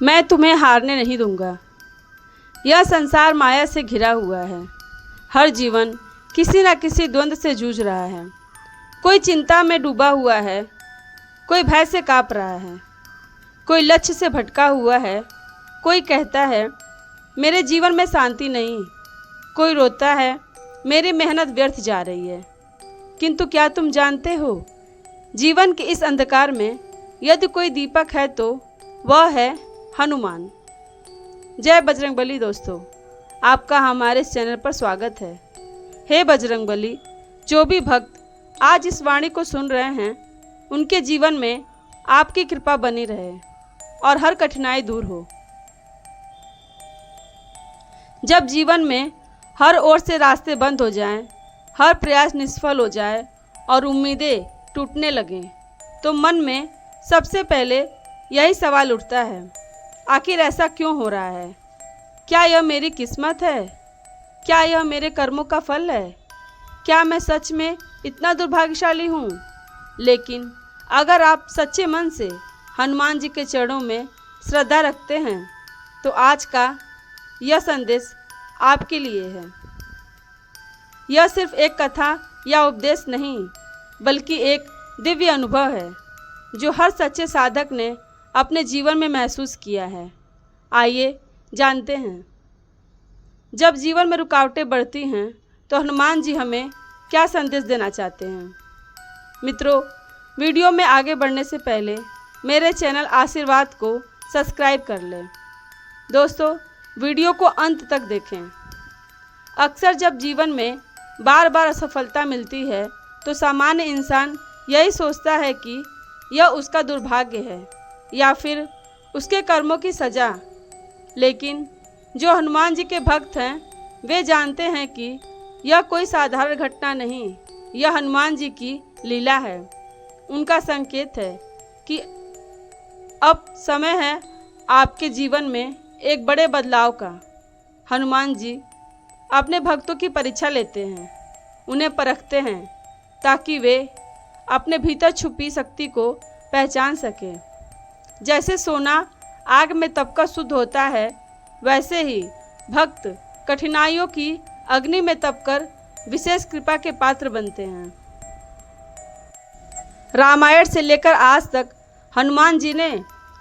मैं तुम्हें हारने नहीं दूंगा। यह संसार माया से घिरा हुआ है। हर जीवन किसी न किसी द्वंद्व से जूझ रहा है। कोई चिंता में डूबा हुआ है, कोई भय से काँप रहा है, कोई लक्ष्य से भटका हुआ है, कोई कहता है मेरे जीवन में शांति नहीं, कोई रोता है मेरी मेहनत व्यर्थ जा रही है। किंतु क्या तुम जानते हो, जीवन के इस अंधकार में यदि कोई दीपक है तो वह है हनुमान। जय बजरंगबली। दोस्तों, आपका हमारे इस चैनल पर स्वागत है। हे बजरंगबली, जो भी भक्त आज इस वाणी को सुन रहे हैं, उनके जीवन में आपकी कृपा बनी रहे और हर कठिनाई दूर हो। जब जीवन में हर ओर से रास्ते बंद हो जाएं, हर प्रयास निष्फल हो जाए और उम्मीदें टूटने लगें, तो मन में सबसे पहले यही सवाल उठता है, आखिर ऐसा क्यों हो रहा है? क्या यह मेरी किस्मत है? क्या यह मेरे कर्मों का फल है? क्या मैं सच में इतना दुर्भाग्यशाली हूँ? लेकिन अगर आप सच्चे मन से हनुमान जी के चरणों में श्रद्धा रखते हैं, तो आज का यह संदेश आपके लिए है। यह सिर्फ एक कथा या उपदेश नहीं, बल्कि एक दिव्य अनुभव है जो हर सच्चे साधक ने अपने जीवन में महसूस किया है। आइए जानते हैं, जब जीवन में रुकावटें बढ़ती हैं तो हनुमान जी हमें क्या संदेश देना चाहते हैं। मित्रों, वीडियो में आगे बढ़ने से पहले मेरे चैनल आशीर्वाद को सब्सक्राइब कर लें। दोस्तों, वीडियो को अंत तक देखें। अक्सर जब जीवन में बार बार असफलता मिलती है तो सामान्य इंसान यही सोचता है कि यह उसका दुर्भाग्य है या फिर उसके कर्मों की सज़ा। लेकिन जो हनुमान जी के भक्त हैं, वे जानते हैं कि यह कोई साधारण घटना नहीं, यह हनुमान जी की लीला है। उनका संकेत है कि अब समय है आपके जीवन में एक बड़े बदलाव का। हनुमान जी अपने भक्तों की परीक्षा लेते हैं, उन्हें परखते हैं ताकि वे अपने भीतर छुपी शक्ति को पहचान सकें। जैसे सोना आग में तपकर शुद्ध होता है, वैसे ही भक्त कठिनाइयों की अग्नि में तपकर विशेष कृपा के पात्र बनते हैं। रामायण से लेकर आज तक हनुमान जी ने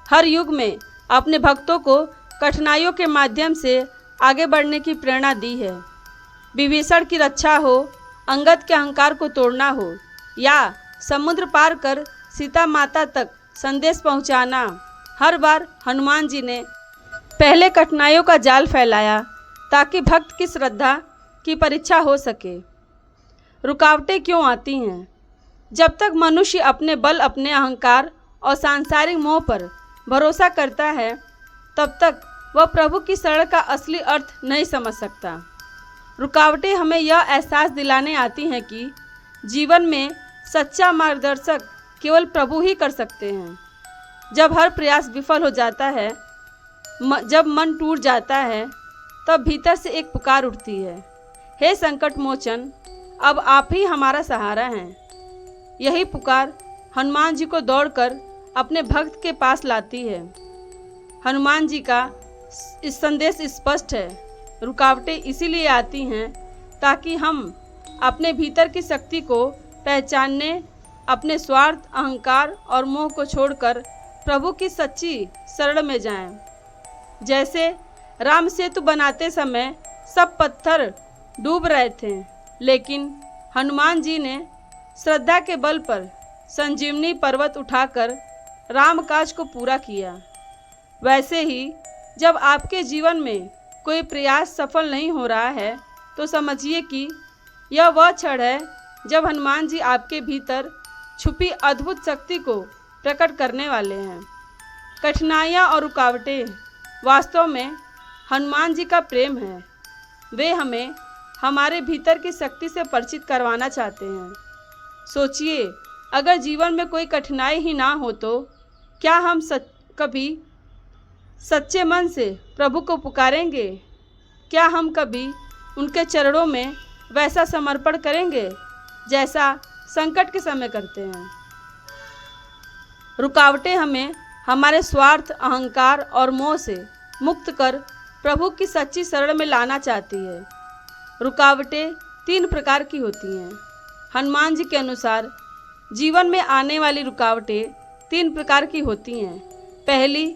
हर युग में अपने भक्तों को कठिनाइयों के माध्यम से आगे बढ़ने की प्रेरणा दी है। विभीषण की रक्षा हो, अंगद के अहंकार को तोड़ना हो, या समुद्र पार कर सीता माता तक संदेश पहुंचाना, हर बार हनुमान जी ने पहले कठिनाइयों का जाल फैलाया ताकि भक्त की श्रद्धा की परीक्षा हो सके। रुकावटें क्यों आती हैं? जब तक मनुष्य अपने बल, अपने अहंकार और सांसारिक मोह पर भरोसा करता है, तब तक वह प्रभु की शरण का असली अर्थ नहीं समझ सकता। रुकावटें हमें यह एहसास दिलाने आती हैं कि जीवन में सच्चा मार्गदर्शक केवल प्रभु ही कर सकते हैं। जब हर प्रयास विफल हो जाता है, जब मन टूट जाता है, तब भीतर से एक पुकार उठती है, हे संकट मोचन, अब आप ही हमारा सहारा हैं। यही पुकार हनुमान जी को दौड़कर अपने भक्त के पास लाती है। हनुमान जी का इस संदेश स्पष्ट है, रुकावटें इसीलिए आती हैं ताकि हम अपने भीतर की शक्ति को पहचानने, अपने स्वार्थ, अहंकार और मोह को छोड़कर प्रभु की सच्ची शरण में जाएं। जैसे राम सेतु बनाते समय सब पत्थर डूब रहे थे, लेकिन हनुमान जी ने श्रद्धा के बल पर संजीवनी पर्वत उठाकर राम काज को पूरा किया। वैसे ही जब आपके जीवन में कोई प्रयास सफल नहीं हो रहा है, तो समझिए कि यह वह क्षण है जब हनुमान जी आपके भीतर छुपी अद्भुत शक्ति को प्रकट करने वाले हैं। कठिनाइयाँ और रुकावटें वास्तव में हनुमान जी का प्रेम है। वे हमें हमारे भीतर की शक्ति से परिचित करवाना चाहते हैं। सोचिए, अगर जीवन में कोई कठिनाई ही ना हो तो क्या हम कभी सच्चे मन से प्रभु को पुकारेंगे? क्या हम कभी उनके चरणों में वैसा समर्पण करेंगे जैसा संकट के समय करते हैं? रुकावटें हमें हमारे स्वार्थ, अहंकार और मोह से मुक्त कर प्रभु की सच्ची शरण में लाना चाहती है। रुकावटें 3 प्रकार की होती हैं। हनुमान जी के अनुसार जीवन में आने वाली रुकावटें 3 प्रकार की होती हैं। पहली,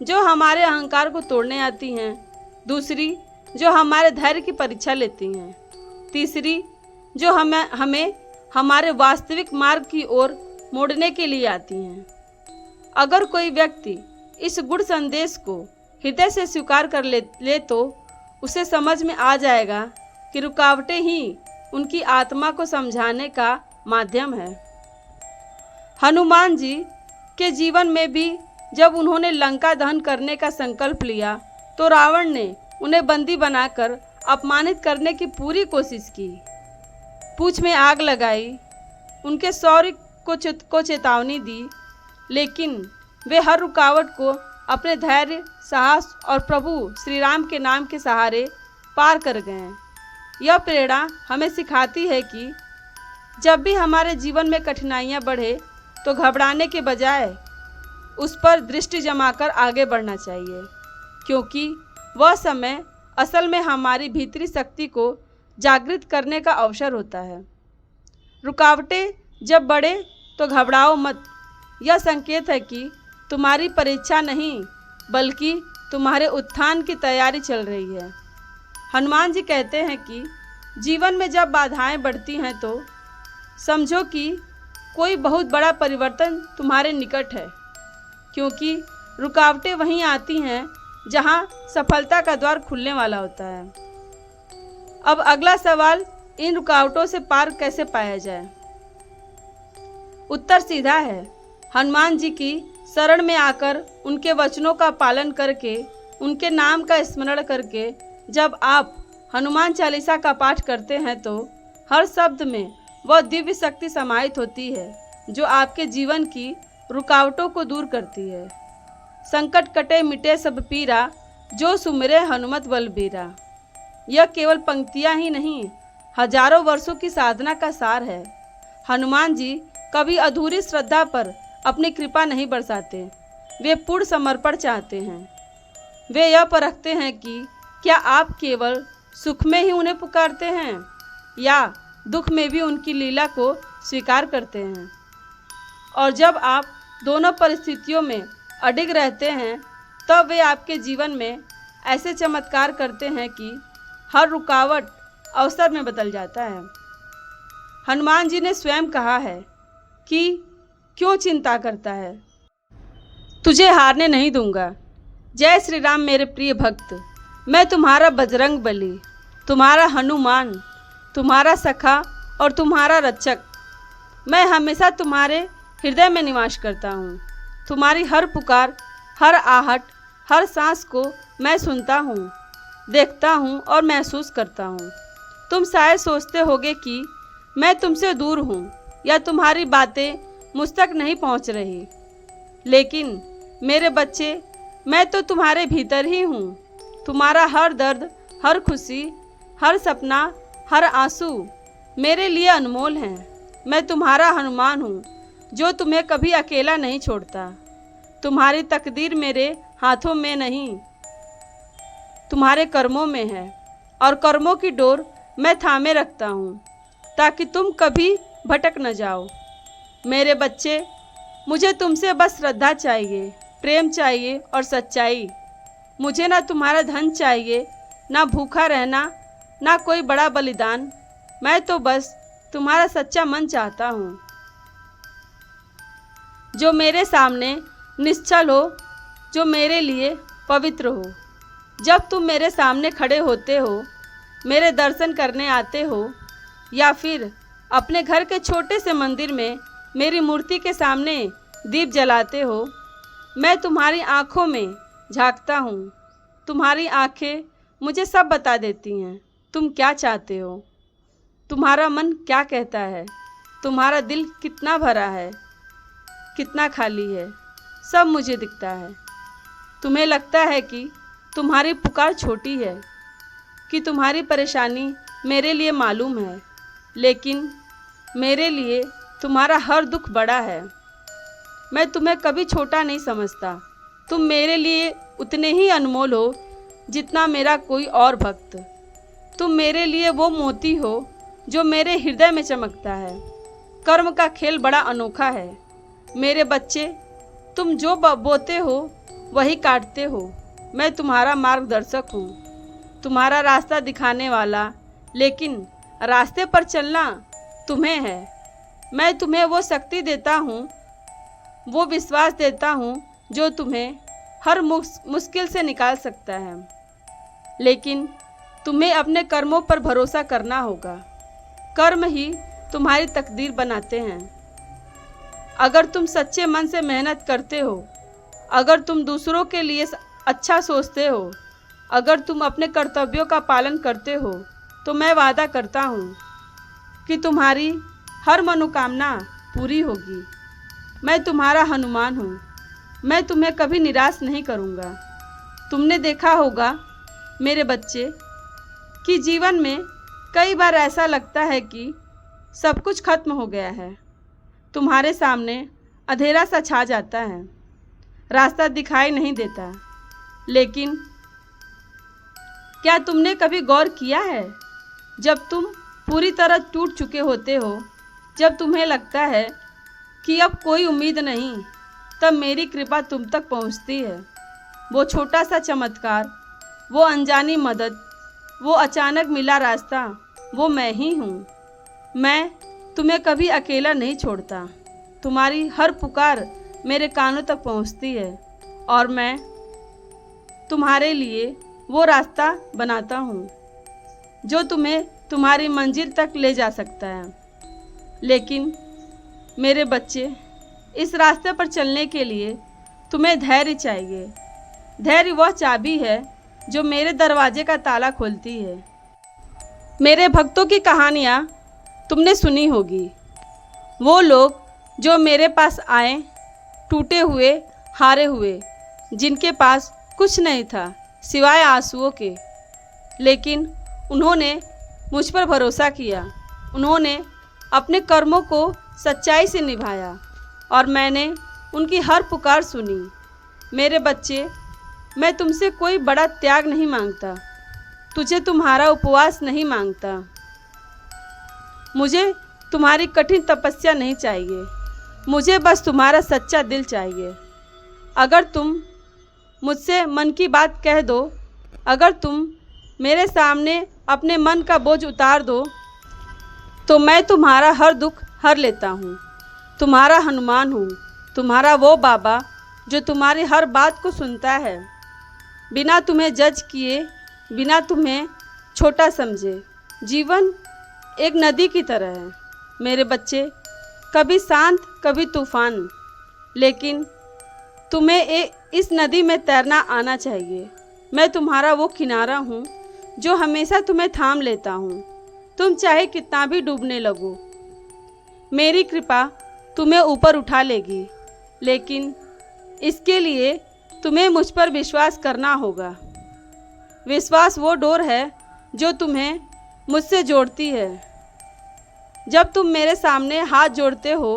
जो हमारे अहंकार को तोड़ने आती हैं। दूसरी, जो हमारे धैर्य की परीक्षा लेती हैं। तीसरी, जो हमें हमारे वास्तविक मार्ग की ओर मोड़ने के लिए आती हैं। अगर कोई व्यक्ति इस गुड़ संदेश को हृदय से स्वीकार कर ले तो उसे समझ में आ जाएगा कि रुकावटें ही उनकी आत्मा को समझाने का माध्यम है। हनुमान जी के जीवन में भी जब उन्होंने लंका दहन करने का संकल्प लिया तो रावण ने उन्हें बंदी बनाकर अपमानित करने की पूरी कोशिश की, पूंछ में आग लगाई, उनके शौर्य को चेतावनी दी, लेकिन वे हर रुकावट को अपने धैर्य, साहस और प्रभु श्री राम के नाम के सहारे पार कर गए। यह प्रेरणा हमें सिखाती है कि जब भी हमारे जीवन में कठिनाइयाँ बढ़े तो घबराने के बजाय उस पर दृष्टि जमाकर आगे बढ़ना चाहिए, क्योंकि वह समय असल में हमारी भीतरी शक्ति को जागृत करने का अवसर होता है। रुकावटें जब बढ़े तो घबराओ मत। यह संकेत है कि तुम्हारी परीक्षा नहीं बल्कि तुम्हारे उत्थान की तैयारी चल रही है। हनुमान जी कहते हैं कि जीवन में जब बाधाएं बढ़ती हैं तो समझो कि कोई बहुत बड़ा परिवर्तन तुम्हारे निकट है, क्योंकि रुकावटें वहीं आती हैं जहां सफलता का द्वार खुलने वाला होता है। अब अगला सवाल, इन रुकावटों से पार कैसे पाया जाए? उत्तर सीधा है। हनुमान जी की शरण में आकर उनके वचनों का पालन करके, उनके नाम का स्मरण करके जब आप हनुमान चालीसा का पाठ करते हैं तो हर शब्द में वह दिव्य शक्ति समाहित होती है जो आपके जीवन की रुकावटों को दूर करती है। संकट कटे मिटे सब पीरा, जो सुमिरे हनुमत बलबीरा। यह केवल पंक्तियां ही नहीं, हजारों वर्षों की साधना का सार है। हनुमान जी कभी अधूरी श्रद्धा पर अपनी कृपा नहीं बरसाते, वे पूर्ण समर्पण चाहते हैं। वे यह परखते हैं कि क्या आप केवल सुख में ही उन्हें पुकारते हैं या दुख में भी उनकी लीला को स्वीकार करते हैं। और जब आप दोनों परिस्थितियों में अडिग रहते हैं तब वे आपके जीवन में ऐसे चमत्कार करते हैं कि हर रुकावट अवसर में बदल जाता है। हनुमान जी ने स्वयं कहा है कि क्यों चिंता करता है, तुझे हारने नहीं दूंगा। जय श्री राम मेरे प्रिय भक्त, मैं तुम्हारा बजरंग बली, तुम्हारा हनुमान, तुम्हारा सखा और तुम्हारा रक्षक। मैं हमेशा तुम्हारे हृदय में निवास करता हूँ। तुम्हारी हर पुकार, हर आहट, हर सांस को मैं सुनता हूँ, देखता हूँ और महसूस करता हूँ। तुम शायद सोचते होगे कि मैं तुमसे दूर हूँ या तुम्हारी बातें मुझ तक नहीं पहुँच रही, लेकिन मेरे बच्चे, मैं तो तुम्हारे भीतर ही हूँ। तुम्हारा हर दर्द, हर खुशी, हर सपना, हर आंसू मेरे लिए अनमोल हैं। मैं तुम्हारा हनुमान हूँ जो तुम्हें कभी अकेला नहीं छोड़ता। तुम्हारी तकदीर मेरे हाथों में नहीं, तुम्हारे कर्मों में है, और कर्मों की डोर मैं थामे रखता हूँ ताकि तुम कभी भटक न जाओ। मेरे बच्चे, मुझे तुमसे बस श्रद्धा चाहिए, प्रेम चाहिए और सच्चाई। मुझे ना तुम्हारा धन चाहिए, ना भूखा रहना, ना कोई बड़ा बलिदान। मैं तो बस तुम्हारा सच्चा मन चाहता हूँ जो मेरे सामने निश्चल हो, जो मेरे लिए पवित्र हो। जब तुम मेरे सामने खड़े होते हो, मेरे दर्शन करने आते हो, या फिर अपने घर के छोटे से मंदिर में मेरी मूर्ति के सामने दीप जलाते हो, मैं तुम्हारी आँखों में झांकता हूँ। तुम्हारी आँखें मुझे सब बता देती हैं। तुम क्या चाहते हो, तुम्हारा मन क्या कहता है, तुम्हारा दिल कितना भरा है, कितना खाली है, सब मुझे दिखता है। तुम्हें लगता है कि तुम्हारी पुकार छोटी है, कि तुम्हारी परेशानी मेरे लिए मालूम है, लेकिन मेरे लिए तुम्हारा हर दुख बड़ा है। मैं तुम्हें कभी छोटा नहीं समझता। तुम मेरे लिए उतने ही अनमोल हो जितना मेरा कोई और भक्त। तुम मेरे लिए वो मोती हो जो मेरे हृदय में चमकता है। कर्म का खेल बड़ा अनोखा है मेरे बच्चे। तुम जो बोते हो वही काटते हो। मैं तुम्हारा मार्गदर्शक हूँ, तुम्हारा रास्ता दिखाने वाला, लेकिन रास्ते पर चलना तुम्हें है। मैं तुम्हें वो शक्ति देता हूँ, वो विश्वास देता हूँ जो तुम्हें हर मुश्किल से निकाल सकता है। लेकिन तुम्हें अपने कर्मों पर भरोसा करना होगा। कर्म ही तुम्हारी तकदीर बनाते हैं। अगर तुम सच्चे मन से मेहनत करते हो, अगर तुम दूसरों के लिए अच्छा सोचते हो, अगर तुम अपने कर्तव्यों का पालन करते हो, तो मैं वादा करता हूँ कि तुम्हारी हर मनोकामना पूरी होगी। मैं तुम्हारा हनुमान हूँ, मैं तुम्हें कभी निराश नहीं करूँगा। तुमने देखा होगा मेरे बच्चे कि जीवन में कई बार ऐसा लगता है कि सब कुछ खत्म हो गया है। तुम्हारे सामने अंधेरा सा छा जाता है, रास्ता दिखाई नहीं देता। लेकिन क्या तुमने कभी गौर किया है, जब तुम पूरी तरह टूट चुके होते हो, जब तुम्हें लगता है कि अब कोई उम्मीद नहीं, तब मेरी कृपा तुम तक पहुंचती है। वो छोटा सा चमत्कार, वो अनजानी मदद, वो अचानक मिला रास्ता, वो मैं ही हूँ। मैं तुम्हें कभी अकेला नहीं छोड़ता। तुम्हारी हर पुकार मेरे कानों तक पहुँचती है और मैं तुम्हारे लिए वो रास्ता बनाता हूँ जो तुम्हें तुम्हारी मंजिल तक ले जा सकता है। लेकिन मेरे बच्चे, इस रास्ते पर चलने के लिए तुम्हें धैर्य चाहिए। धैर्य वह चाबी है जो मेरे दरवाजे का ताला खोलती है। मेरे भक्तों की कहानियाँ तुमने सुनी होगी। वो लोग जो मेरे पास आए, टूटे हुए, हारे हुए, जिनके पास कुछ नहीं था सिवाय आंसुओं के, लेकिन उन्होंने मुझ पर भरोसा किया। उन्होंने अपने कर्मों को सच्चाई से निभाया और मैंने उनकी हर पुकार सुनी। मेरे बच्चे, मैं तुमसे कोई बड़ा त्याग नहीं मांगता, तुझे तुम्हारा उपवास नहीं मांगता, मुझे तुम्हारी कठिन तपस्या नहीं चाहिए, मुझे बस तुम्हारा सच्चा दिल चाहिए। अगर तुम मुझसे मन की बात कह दो, अगर तुम मेरे सामने अपने मन का बोझ उतार दो, तो मैं तुम्हारा हर दुख हर लेता हूँ। तुम्हारा हनुमान हूँ, तुम्हारा वो बाबा जो तुम्हारी हर बात को सुनता है, बिना तुम्हें जज किए, बिना तुम्हें छोटा समझे। जीवन एक नदी की तरह है मेरे बच्चे, कभी शांत कभी तूफान, लेकिन तुम्हें इस नदी में तैरना आना चाहिए। मैं तुम्हारा वो किनारा हूँ जो हमेशा तुम्हें थाम लेता हूँ, तुम चाहे कितना भी डूबने लगो। मेरी कृपा तुम्हें ऊपर उठा लेगी, लेकिन इसके लिए तुम्हें मुझ पर विश्वास करना होगा। विश्वास वो डोर है जो तुम्हें मुझसे जोड़ती है। जब तुम मेरे सामने हाथ जोड़ते हो,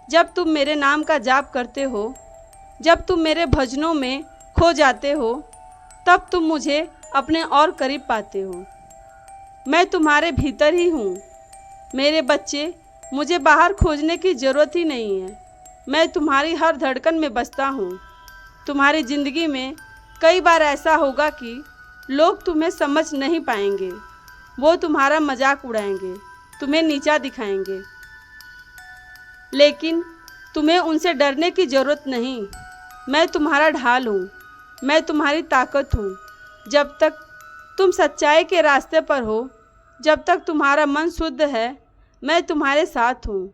जब तुम मेरे नाम का जाप करते हो, जब तुम मेरे भजनों में खो जाते हो, तब तुम मुझे अपने और करीब पाते हो। मैं तुम्हारे भीतर ही हूँ मेरे बच्चे, मुझे बाहर खोजने की ज़रूरत ही नहीं है। मैं तुम्हारी हर धड़कन में बसता हूँ। तुम्हारी ज़िंदगी में कई बार ऐसा होगा कि लोग तुम्हें समझ नहीं पाएंगे, वो तुम्हारा मजाक उड़ाएंगे, तुम्हें नीचा दिखाएंगे, लेकिन तुम्हें उनसे डरने की ज़रूरत नहीं। मैं तुम्हारा ढाल हूँ, मैं तुम्हारी ताकत हूँ। जब तक तुम सच्चाई के रास्ते पर हो, जब तक तुम्हारा मन शुद्ध है, मैं तुम्हारे साथ हूँ।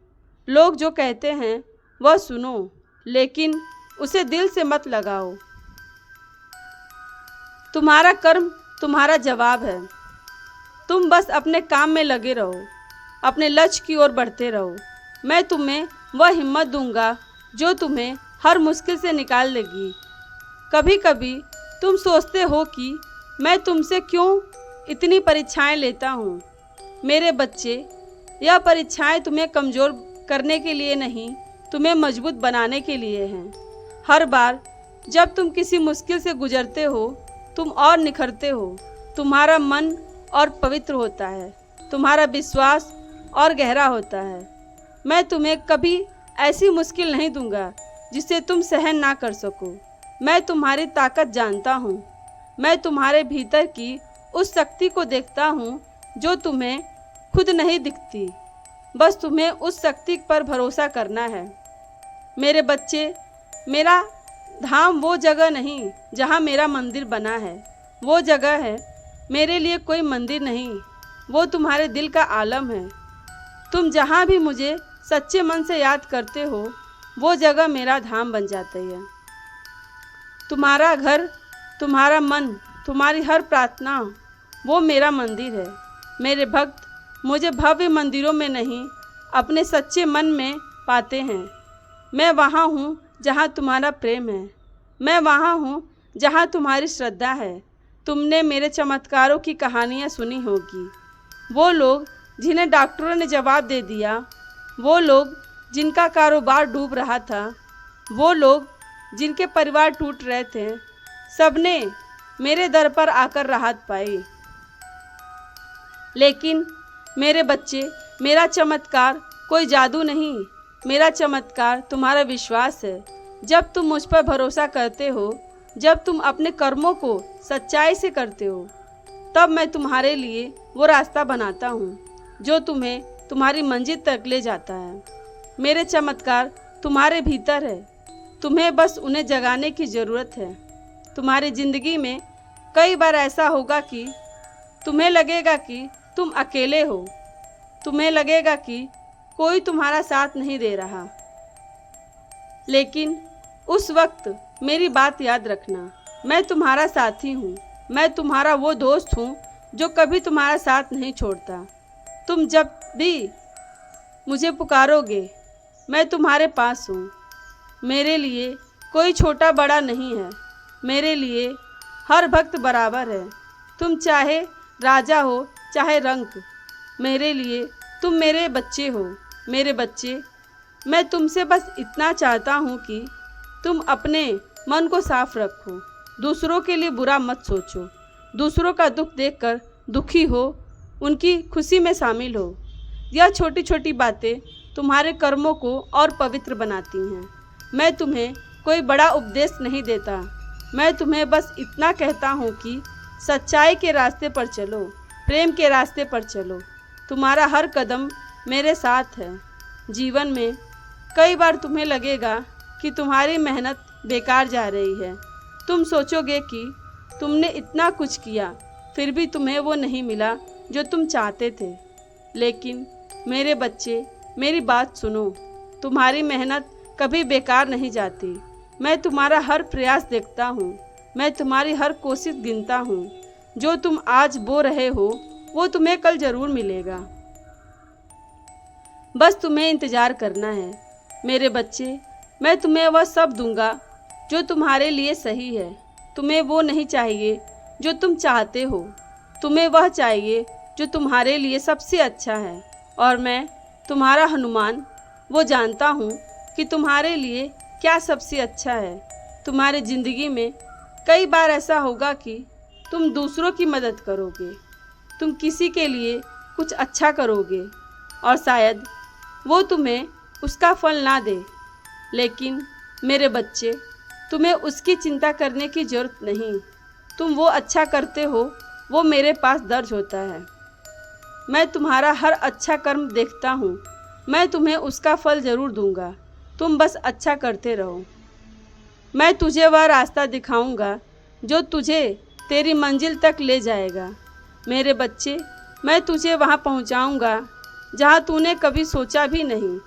लोग जो कहते हैं वह सुनो, लेकिन उसे दिल से मत लगाओ। तुम्हारा कर्म तुम्हारा जवाब है। तुम बस अपने काम में लगे रहो, अपने लक्ष्य की ओर बढ़ते रहो। मैं तुम्हें वह हिम्मत दूंगा जो तुम्हें हर मुश्किल से निकाल देगी। कभी कभी तुम सोचते हो कि मैं तुमसे क्यों इतनी परीक्षाएं लेता हूँ। मेरे बच्चे, यह परीक्षाएं तुम्हें कमज़ोर करने के लिए नहीं, तुम्हें मजबूत बनाने के लिए हैं। हर बार जब तुम किसी मुश्किल से गुजरते हो, तुम और निखरते हो। तुम्हारा मन और पवित्र होता है, तुम्हारा विश्वास और गहरा होता है। मैं तुम्हें कभी ऐसी मुश्किल नहीं दूंगा जिसे तुम सहन ना कर सको। मैं तुम्हारी ताकत जानता हूँ। मैं तुम्हारे भीतर की उस शक्ति को देखता हूँ जो तुम्हें खुद नहीं दिखती। बस तुम्हें उस शक्ति पर भरोसा करना है। मेरे बच्चे, मेरा धाम वो जगह नहीं जहाँ मेरा मंदिर बना है। वो जगह है मेरे लिए कोई मंदिर नहीं, वो तुम्हारे दिल का आलम है। तुम जहाँ भी मुझे सच्चे मन से याद करते हो, वो जगह मेरा धाम बन जाती है। तुम्हारा घर, तुम्हारा मन, तुम्हारी हर प्रार्थना, वो मेरा मंदिर है। मेरे भक्त मुझे भव्य मंदिरों में नहीं, अपने सच्चे मन में पाते हैं। मैं वहाँ हूँ जहाँ तुम्हारा प्रेम है। मैं वहाँ हूँ जहाँ तुम्हारी श्रद्धा है। तुमने मेरे चमत्कारों की कहानियाँ सुनी होगी। वो लोग जिन्हें डॉक्टरों ने जवाब दे दिया, वो लोग जिनका कारोबार डूब रहा था, वो लोग जिनके परिवार टूट रहे थे, सबने मेरे दर पर आकर राहत पाई। लेकिन मेरे बच्चे, मेरा चमत्कार कोई जादू नहीं, मेरा चमत्कार तुम्हारा विश्वास है। जब तुम मुझ पर भरोसा करते हो, जब तुम अपने कर्मों को सच्चाई से करते हो, तब मैं तुम्हारे लिए वो रास्ता बनाता हूँ जो तुम्हें तुम्हारी मंजिल तक ले जाता है। मेरे चमत्कार तुम्हारे भीतर है, तुम्हें बस उन्हें जगाने की ज़रूरत है। तुम्हारी ज़िंदगी में कई बार ऐसा होगा कि तुम्हें लगेगा कि तुम अकेले हो, तुम्हें लगेगा कि कोई तुम्हारा साथ नहीं दे रहा। लेकिन उस वक्त मेरी बात याद रखना, मैं तुम्हारा साथी हूँ। मैं तुम्हारा वो दोस्त हूँ जो कभी तुम्हारा साथ नहीं छोड़ता। तुम जब भी मुझे पुकारोगे, मैं तुम्हारे पास हूँ। मेरे लिए कोई छोटा बड़ा नहीं है, मेरे लिए हर भक्त बराबर है। तुम चाहे राजा हो चाहे रंक, मेरे लिए तुम मेरे बच्चे हो। मेरे बच्चे, मैं तुमसे बस इतना चाहता हूँ कि तुम अपने मन को साफ रखो, दूसरों के लिए बुरा मत सोचो, दूसरों का दुख देखकर दुखी हो, उनकी खुशी में शामिल हो। यह छोटी छोटी बातें तुम्हारे कर्मों को और पवित्र बनाती हैं। मैं तुम्हें कोई बड़ा उपदेश नहीं देता, मैं तुम्हें बस इतना कहता हूँ कि सच्चाई के रास्ते पर चलो, प्रेम के रास्ते पर चलो। तुम्हारा हर कदम मेरे साथ है। जीवन में कई बार तुम्हें लगेगा कि तुम्हारी मेहनत बेकार जा रही है। तुम सोचोगे कि तुमने इतना कुछ किया, फिर भी तुम्हें वो नहीं मिला जो तुम चाहते थे। लेकिन मेरे बच्चे, मेरी बात सुनो, तुम्हारी मेहनत कभी बेकार नहीं जाती। मैं तुम्हारा हर प्रयास देखता हूँ, मैं तुम्हारी हर कोशिश गिनता हूँ। जो तुम आज बो रहे हो, वो तुम्हें कल ज़रूर मिलेगा। बस तुम्हें इंतज़ार करना है। मेरे बच्चे, मैं तुम्हें वह सब दूंगा जो तुम्हारे लिए सही है। तुम्हें वो नहीं चाहिए जो तुम चाहते हो, तुम्हें वह चाहिए जो तुम्हारे लिए सबसे अच्छा है। और मैं तुम्हारा हनुमान वो जानता हूँ कि तुम्हारे लिए क्या सबसे अच्छा है। तुम्हारी ज़िंदगी में कई बार ऐसा होगा कि तुम दूसरों की मदद करोगे, तुम किसी के लिए कुछ अच्छा करोगे और शायद वो तुम्हें उसका फल ना दे। लेकिन मेरे बच्चे, तुम्हें उसकी चिंता करने की ज़रूरत नहीं। तुम वो अच्छा करते हो, वो मेरे पास दर्ज होता है। मैं तुम्हारा हर अच्छा कर्म देखता हूँ, मैं तुम्हें उसका फल ज़रूर दूंगा। तुम बस अच्छा करते रहो। मैं तुझे वह रास्ता दिखाऊंगा जो तुझे तेरी मंजिल तक ले जाएगा। मेरे बच्चे, मैं तुझे वहाँ पहुँचाऊँगा जहाँ तूने कभी सोचा भी नहीं।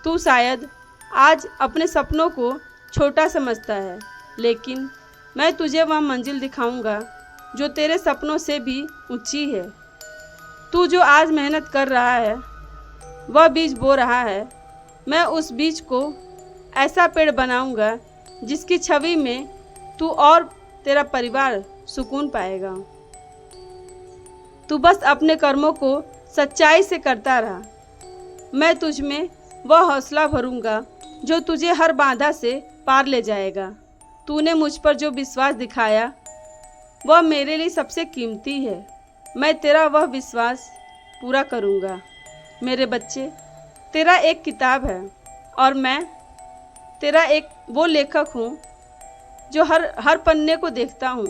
तू शायद आज अपने सपनों को छोटा समझता है, लेकिन मैं तुझे वह मंजिल दिखाऊंगा जो तेरे सपनों से भी ऊंची है। तू जो आज मेहनत कर रहा है, वह बीज बो रहा है, मैं उस बीज को ऐसा पेड़ बनाऊंगा जिसकी छवि में तू और तेरा परिवार सुकून पाएगा। तू बस अपने कर्मों को सच्चाई से करता रहा। मैं तुझ में वह हौसला भरूंगा जो तुझे हर बाधा से पार ले जाएगा। तूने मुझ पर जो विश्वास दिखाया वह मेरे लिए सबसे कीमती है। मैं तेरा वह विश्वास पूरा करूँगा। मेरे बच्चे, तेरा एक किताब है और मैं तेरा एक वो लेखक हूँ जो हर पन्ने को देखता हूँ।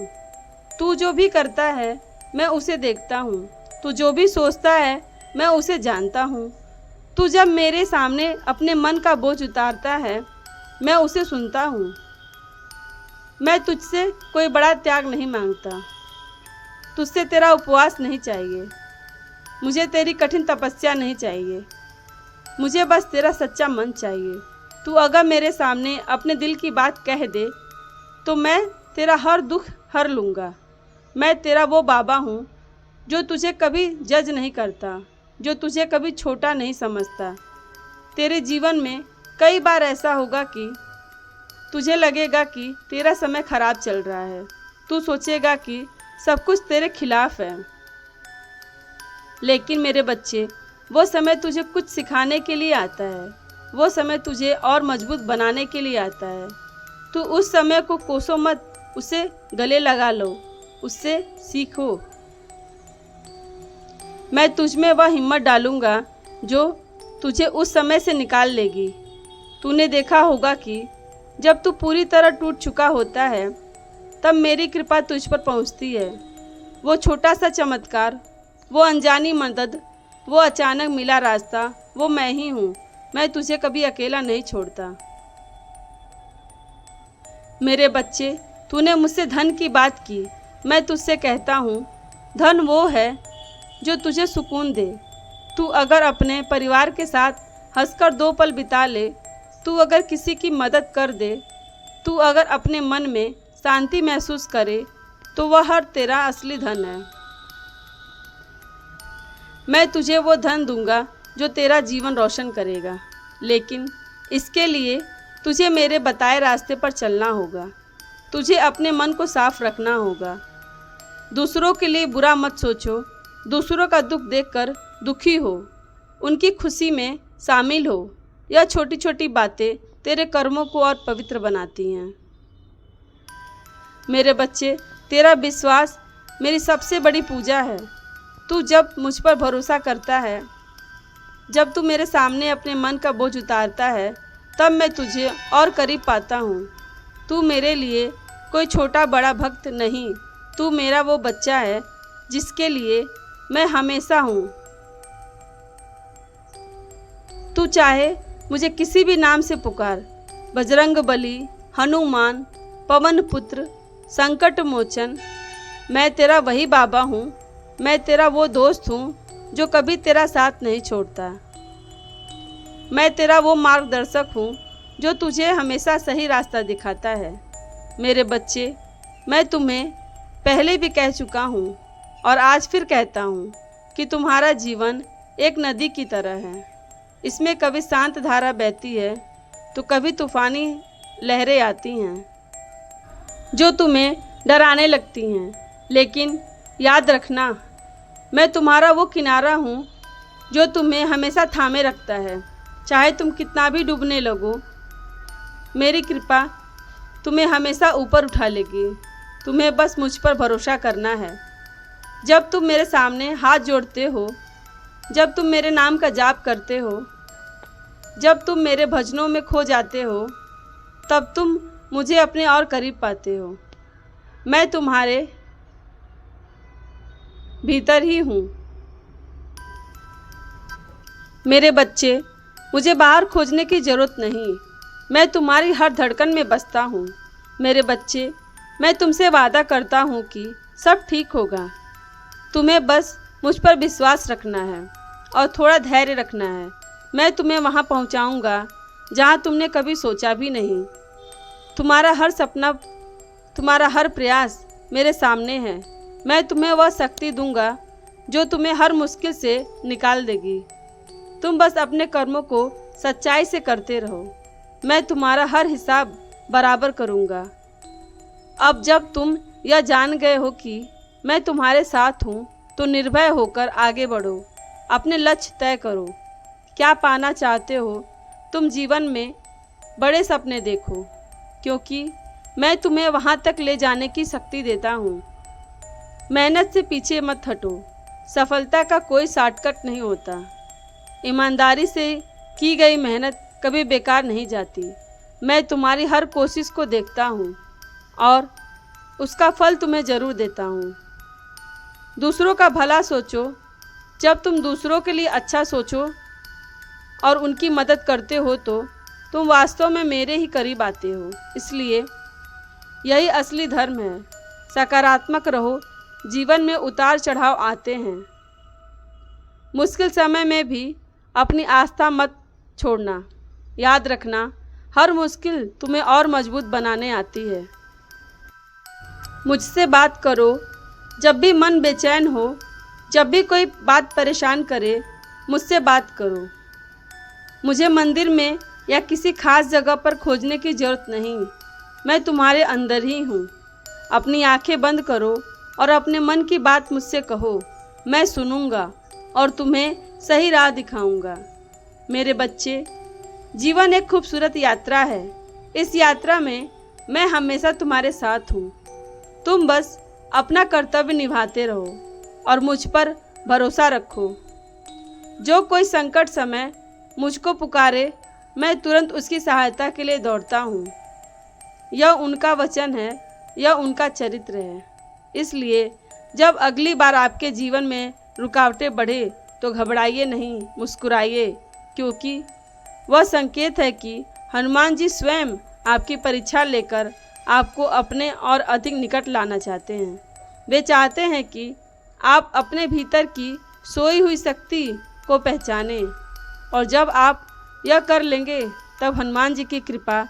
तू जो भी करता है मैं उसे देखता हूँ। तू जो भी सोचता है मैं उसे जानता हूँ। तू जब मेरे सामने अपने मन का बोझ उतारता है मैं उसे सुनता हूँ। मैं तुझसे कोई बड़ा त्याग नहीं मांगता। तुझसे तेरा उपवास नहीं चाहिए। मुझे तेरी कठिन तपस्या नहीं चाहिए। मुझे बस तेरा सच्चा मन चाहिए। तू अगर मेरे सामने अपने दिल की बात कह दे तो मैं तेरा हर दुख हर लूँगा। मैं तेरा वो बाबा हूँ जो तुझे कभी जज नहीं करता, जो तुझे कभी छोटा नहीं समझता। तेरे जीवन में कई बार ऐसा होगा कि तुझे लगेगा कि तेरा समय खराब चल रहा है। तू सोचेगा कि सब कुछ तेरे खिलाफ है। लेकिन मेरे बच्चे, वो समय तुझे कुछ सिखाने के लिए आता है। वो समय तुझे और मजबूत बनाने के लिए आता है। तू उस समय को कोसो मत, उसे गले लगा लो, उससे सीखो। मैं तुझ में वह हिम्मत डालूंगा जो तुझे उस समय से निकाल लेगी। तूने देखा होगा कि जब तू पूरी तरह टूट चुका होता है तब मेरी कृपा तुझ पर पहुंचती है। वो छोटा सा चमत्कार, वो अनजानी मदद, वो अचानक मिला रास्ता, वो मैं ही हूँ। मैं तुझे कभी अकेला नहीं छोड़ता। मेरे बच्चे, तूने मुझसे धन की बात की। मैं तुझसे कहता हूँ, धन वो है जो तुझे सुकून दे। तू अगर अपने परिवार के साथ हंसकर 2 पल बिता ले, तू अगर किसी की मदद कर दे, तू अगर अपने मन में शांति महसूस करे, तो वह हर तेरा असली धन है। मैं तुझे वो धन दूंगा जो तेरा जीवन रोशन करेगा, लेकिन इसके लिए तुझे मेरे बताए रास्ते पर चलना होगा। तुझे अपने मन को साफ रखना होगा। दूसरों के लिए बुरा मत सोचो। दूसरों का दुख देखकर दुखी हो, उनकी खुशी में शामिल हो। यह छोटी छोटी बातें तेरे कर्मों को और पवित्र बनाती हैं। मेरे बच्चे, तेरा विश्वास मेरी सबसे बड़ी पूजा है। तू जब मुझ पर भरोसा करता है, जब तू मेरे सामने अपने मन का बोझ उतारता है, तब मैं तुझे और करीब पाता हूँ। तू मेरे लिए कोई छोटा बड़ा भक्त नहीं, तू मेरा वो बच्चा है जिसके लिए मैं हमेशा हूँ। तू चाहे मुझे किसी भी नाम से पुकार, बजरंग बली, हनुमान, पवन पुत्र, संकट मोचन। मैं तेरा वही बाबा हूँ। मैं तेरा वो दोस्त हूँ जो कभी तेरा साथ नहीं छोड़ता। मैं तेरा वो मार्गदर्शक हूँ जो तुझे हमेशा सही रास्ता दिखाता है। मेरे बच्चे, मैं तुम्हें पहले भी कह चुका हूँ और आज फिर कहता हूँ कि तुम्हारा जीवन एक नदी की तरह है। इसमें कभी शांत धारा बहती है तो कभी तूफानी लहरें आती हैं जो तुम्हें डराने लगती हैं। लेकिन याद रखना, मैं तुम्हारा वो किनारा हूँ जो तुम्हें हमेशा थामे रखता है। चाहे तुम कितना भी डूबने लगो, मेरी कृपा तुम्हें हमेशा ऊपर उठा लेगी। तुम्हें बस मुझ पर भरोसा करना है। जब तुम मेरे सामने हाथ जोड़ते हो, जब तुम मेरे नाम का जाप करते हो, जब तुम मेरे भजनों में खो जाते हो, तब तुम मुझे अपने और करीब पाते हो। मैं तुम्हारे भीतर ही हूँ। मेरे बच्चे, मुझे बाहर खोजने की ज़रूरत नहीं। मैं तुम्हारी हर धड़कन में बसता हूँ। मेरे बच्चे, मैं तुमसे वादा करता हूँ कि सब ठीक होगा। तुम्हें बस मुझ पर विश्वास रखना है और थोड़ा धैर्य रखना है। मैं तुम्हें वहाँ पहुँचाऊँगा जहाँ तुमने कभी सोचा भी नहीं। तुम्हारा हर सपना, तुम्हारा हर प्रयास मेरे सामने है। मैं तुम्हें वह शक्ति दूंगा जो तुम्हें हर मुश्किल से निकाल देगी। तुम बस अपने कर्मों को सच्चाई से करते रहो। मैं तुम्हारा हर हिसाब बराबर करूंगा। अब जब तुम यह जान गए हो कि मैं तुम्हारे साथ हूँ, तो निर्भय होकर आगे बढ़ो। अपने लक्ष्य तय करो। क्या पाना चाहते हो तुम जीवन में, बड़े सपने देखो, क्योंकि मैं तुम्हें वहाँ तक ले जाने की शक्ति देता हूँ। मेहनत से पीछे मत हटो, सफलता का कोई शॉर्टकट नहीं होता। ईमानदारी से की गई मेहनत कभी बेकार नहीं जाती। मैं तुम्हारी हर कोशिश को देखता हूँ और उसका फल तुम्हें ज़रूर देता हूँ। दूसरों का भला सोचो। जब तुम दूसरों के लिए अच्छा सोचो और उनकी मदद करते हो तो तुम वास्तव में मेरे ही करीब आते हो। इसलिए यही असली धर्म है। सकारात्मक रहो। जीवन में उतार चढ़ाव आते हैं। मुश्किल समय में भी अपनी आस्था मत छोड़ना। याद रखना, हर मुश्किल तुम्हें और मजबूत बनाने आती है। मुझसे बात करो जब भी मन बेचैन हो, जब भी कोई बात परेशान करे, मुझसे बात करो। मुझे मंदिर में या किसी खास जगह पर खोजने की ज़रूरत नहीं, मैं तुम्हारे अंदर ही हूँ। अपनी आंखें बंद करो और अपने मन की बात मुझसे कहो। मैं सुनूंगा और तुम्हें सही राह दिखाऊंगा। मेरे बच्चे, जीवन एक खूबसूरत यात्रा है। इस यात्रा में मैं हमेशा तुम्हारे साथ हूँ। तुम बस अपना कर्तव्य निभाते रहो और मुझ पर भरोसा रखो। जो कोई संकट समय मुझको पुकारे, मैं तुरंत उसकी सहायता के लिए दौड़ता हूँ। यह उनका वचन है, यह उनका चरित्र है। इसलिए जब अगली बार आपके जीवन में रुकावटें बढ़े तो घबराइए नहीं, मुस्कुराइए, क्योंकि वह संकेत है कि हनुमान जी स्वयं आपकी परीक्षा लेकर आपको अपने और अधिक निकट लाना चाहते हैं। वे चाहते हैं कि आप अपने भीतर की सोई हुई शक्ति को पहचानें, और जब आप यह कर लेंगे तब हनुमान जी की कृपा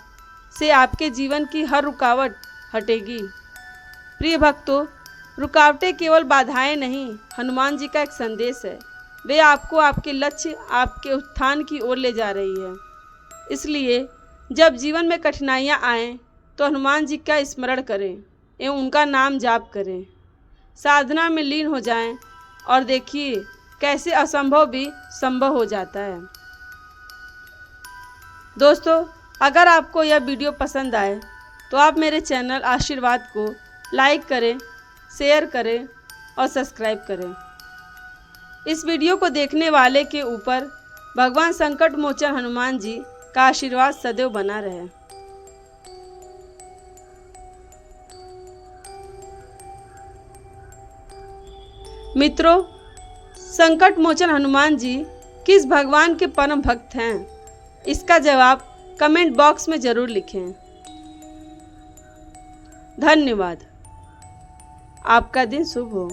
से आपके जीवन की हर रुकावट हटेगी। प्रिय भक्तों, रुकावटें केवल बाधाएं नहीं, हनुमान जी का एक संदेश है। वे आपको आपके लक्ष्य, आपके उत्थान की ओर ले जा रही है। इसलिए जब जीवन में कठिनाइयाँ आएँ तो हनुमान जी का स्मरण करें एवं उनका नाम जाप करें। साधना में लीन हो जाएं और देखिए कैसे असंभव भी संभव हो जाता है। दोस्तों, अगर आपको यह वीडियो पसंद आए तो आप मेरे चैनल आशीर्वाद को लाइक करें, शेयर करें और सब्सक्राइब करें। इस वीडियो को देखने वाले के ऊपर भगवान संकट मोचन हनुमान जी का आशीर्वाद सदैव बना रहे। मित्रों, संकट मोचन हनुमान जी किस भगवान के परम भक्त हैं? इसका जवाब कमेंट बॉक्स में ज़रूर लिखें। धन्यवाद। आपका दिन शुभ हो।